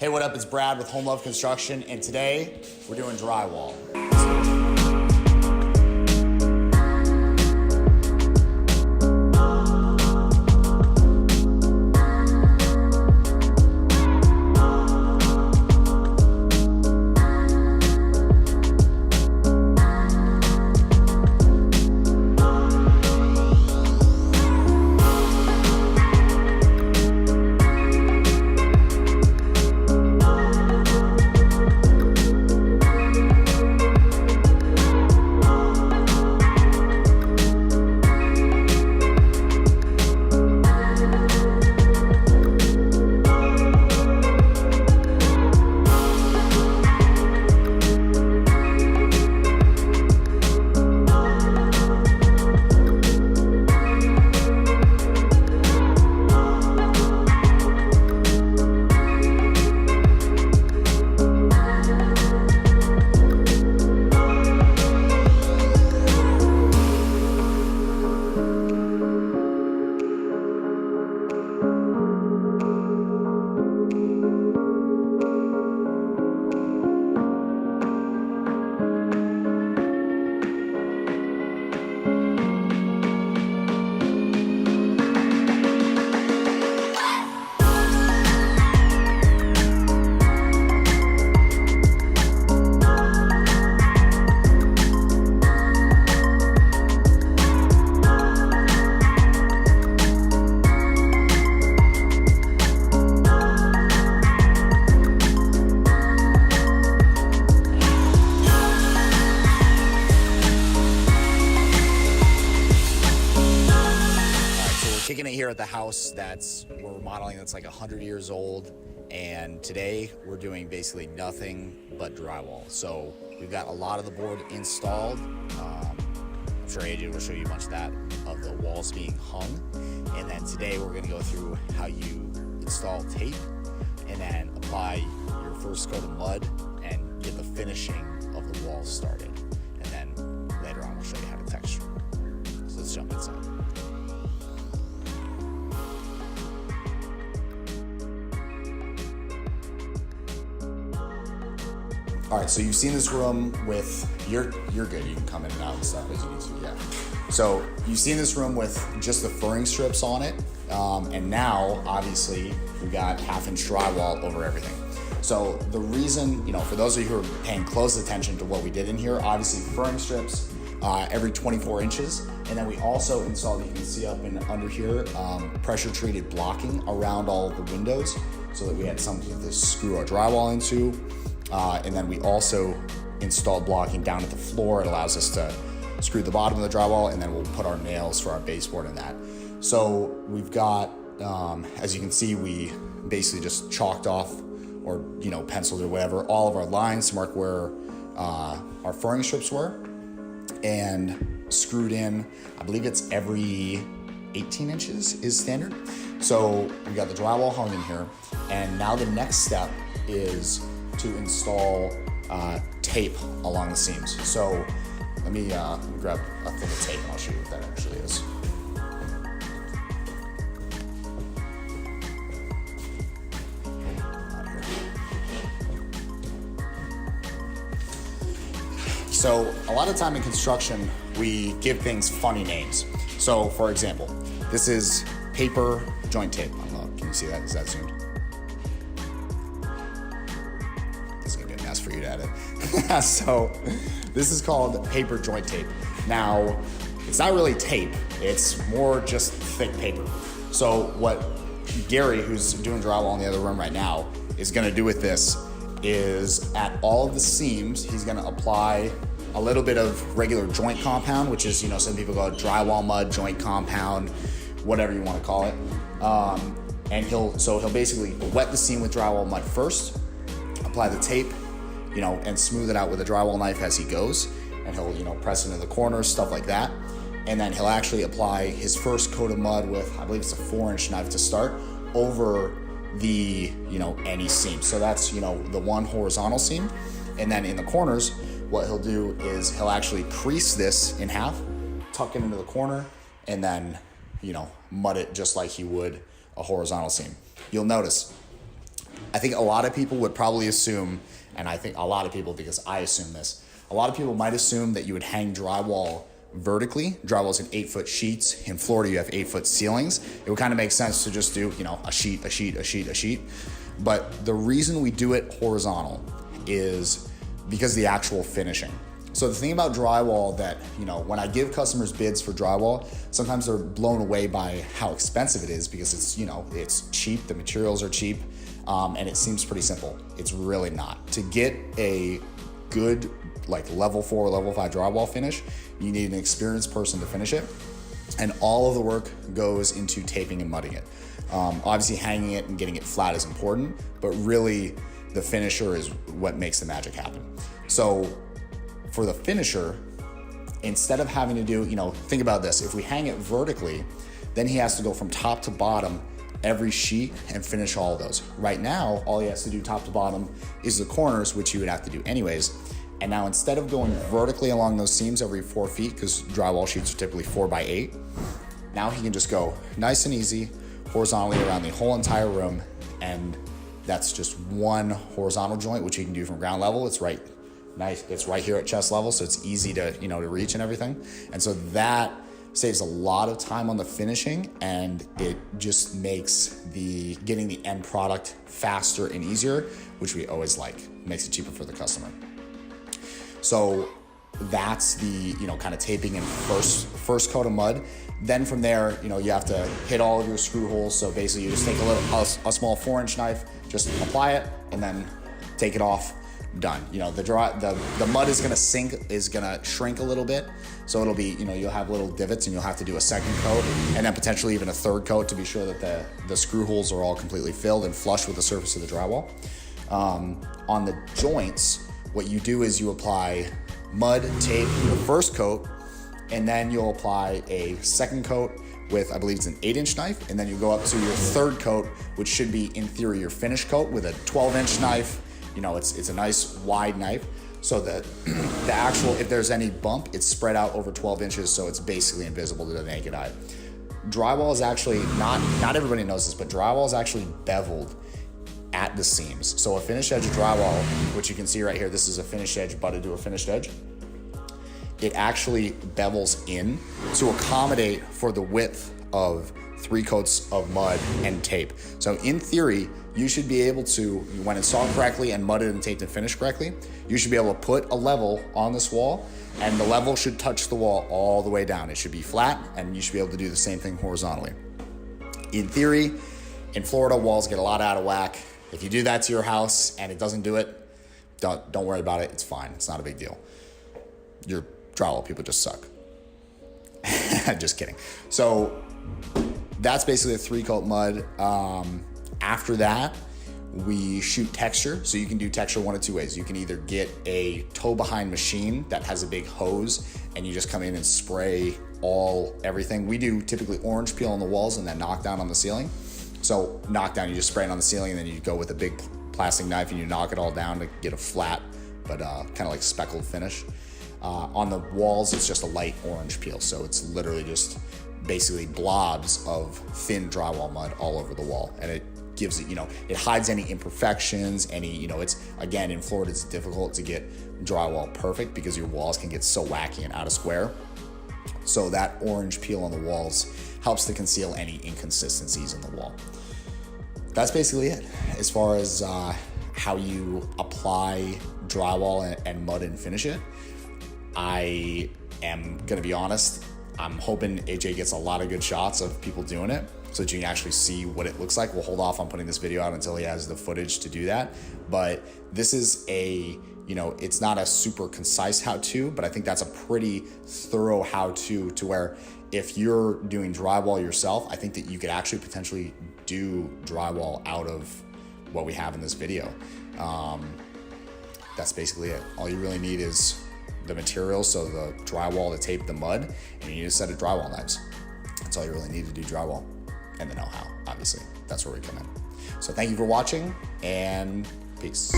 Hey, what up? It's Brad with Home Love Construction, and today we're doing drywall. Kicking it here at the house we're remodeling that's like 100 years old, and today we're doing basically nothing but drywall. So we've got a lot of the board installed. I'm sure AJ will show you a bunch of the walls being hung, and then today we're going to go through how you install tape and then apply your first coat of mud and get the finishing of the walls started, and then later on we'll show you how to texture. So let's jump inside. All right, so you've seen this room with, you're good, you can come in and out and stuff as you need to, yeah. So you've seen this room with just the furring strips on it, and now, obviously, we got 1/2-inch drywall over everything. So the reason, for those of you who are paying close attention to what we did in here, obviously furring strips every 24 inches, and then we also installed, you can see up and under here, pressure-treated blocking around all of the windows so that we had something to screw our drywall into. And then we also installed blocking down at the floor. It allows us to screw the bottom of the drywall, and then we'll put our nails for our baseboard in that. So we've got, as you can see, we basically just chalked off or, penciled or whatever, all of our lines to mark where our furring strips were, and screwed in, I believe it's every 18 inches is standard. So we got the drywall hung in here, and now the next step is to install tape along the seams. So let me grab a thing of tape and I'll show you what that actually is. So a lot of time in construction, we give things funny names. So for example, this is paper joint tape. I don't know, can you see that? Is that zoomed? For you to edit. So this is called paper joint tape. Now, it's not really tape, it's more just thick paper. So what Gary, who's doing drywall in the other room right now, is gonna do with this is at all of the seams, he's gonna apply a little bit of regular joint compound, which is, some people call it drywall mud, joint compound, whatever you wanna call it. And he'll basically wet the seam with drywall mud first, apply the tape, and smooth it out with a drywall knife as he goes. And he'll, press into the corners, stuff like that. And then he'll actually apply his first coat of mud with, I believe it's a 4-inch knife to start, over the, any seam. So that's, the one horizontal seam. And then in the corners, what he'll do is he'll actually crease this in half, tuck it into the corner, and then, mud it just like he would a horizontal seam. You'll notice I think a lot of people would probably assume, and I think a lot of people, because I assume this, a lot of people might assume that you would hang drywall vertically. Drywall's in 8-foot sheets. In Florida, you have 8-foot ceilings. It would kind of make sense to just do, a sheet, a sheet, a sheet, a sheet. But the reason we do it horizontal is because of the actual finishing. So the thing about drywall that, when I give customers bids for drywall, sometimes they're blown away by how expensive it is because it's, it's cheap, the materials are cheap, and it seems pretty simple. It's really not. To get a good, level 4 or level 5 drywall finish, you need an experienced person to finish it. And all of the work goes into taping and mudding it. Obviously hanging it and getting it flat is important, but really the finisher is what makes the magic happen. So for the finisher, instead of having to do, think about this. If we hang it vertically, then he has to go from top to bottom every sheet and finish all of those. Right now, all he has to do top to bottom is the corners, which you would have to do anyways. And now instead of going vertically along those seams every 4 feet, because drywall sheets are typically 4x8, now he can just go nice and easy horizontally around the whole entire room. And that's just one horizontal joint, which you can do from ground level. It's right nice. It's right here at chest level, so it's easy to to reach and everything. And so that saves a lot of time on the finishing, and it just makes getting the end product faster and easier, which we always like. It makes it cheaper for the customer. So that's the kind of taping and first coat of mud. Then from there, you have to hit all of your screw holes. So basically, you just take a small 4-inch knife, just apply it, and then take it off. Done. The mud is gonna shrink a little bit, so it'll be you'll have little divots, and you'll have to do a second coat, and then potentially even a third coat to be sure that the screw holes are all completely filled and flush with the surface of the drywall. On the joints, what you do is you apply mud, tape, your first coat, and then you'll apply a second coat with, I believe it's an 8-inch knife, and then you go up to your third coat, which should be in theory your finish coat with a 12-inch knife. It's a nice wide knife, so that the actual, if there's any bump, it's spread out over 12 inches, so it's basically invisible to the naked eye. Drywall is actually not everybody knows this, but drywall is actually beveled at the seams. So a finished edge of drywall, which you can see right here, this is a finished edge butted to a finished edge. It actually bevels in to accommodate for the width of 3 coats of mud and tape. So in theory, you should be able to, when installed correctly and mudded and taped and finished correctly, you should be able to put a level on this wall, and the level should touch the wall all the way down. It should be flat, and you should be able to do the same thing horizontally. In theory, in Florida, walls get a lot out of whack. If you do that to your house and it doesn't do it, don't worry about it. It's fine. It's not a big deal. Your drywall people just suck. Just kidding. So that's basically a 3-coat mud. After that, we shoot texture. So you can do texture one of 2 ways. You can either get a toe behind machine that has a big hose, and you just come in and spray everything. We do typically orange peel on the walls and then knock down on the ceiling. So knock down, you just spray it on the ceiling, and then you go with a big plastic knife and you knock it all down to get a flat, but kind of like speckled finish. On the walls, it's just a light orange peel. So it's literally just basically blobs of thin drywall mud all over the wall. And it gives it, it hides any imperfections, it's, again, in Florida, it's difficult to get drywall perfect because your walls can get so wacky and out of square. So that orange peel on the walls helps to conceal any inconsistencies in the wall. That's basically it. As far as how you apply drywall and mud and finish it, I am gonna be honest, I'm hoping AJ gets a lot of good shots of people doing it so that you can actually see what it looks like. We'll hold off on putting this video out until he has the footage to do that. But this is it's not a super concise how-to, but I think that's a pretty thorough how-to where if you're doing drywall yourself, I think that you could actually potentially do drywall out of what we have in this video. That's basically it. All you really need is the materials, so the drywall, the tape, the mud, and you need a set of drywall knives. That's all you really need to do drywall, and the know-how, obviously. That's where we come in. So thank you for watching, and peace.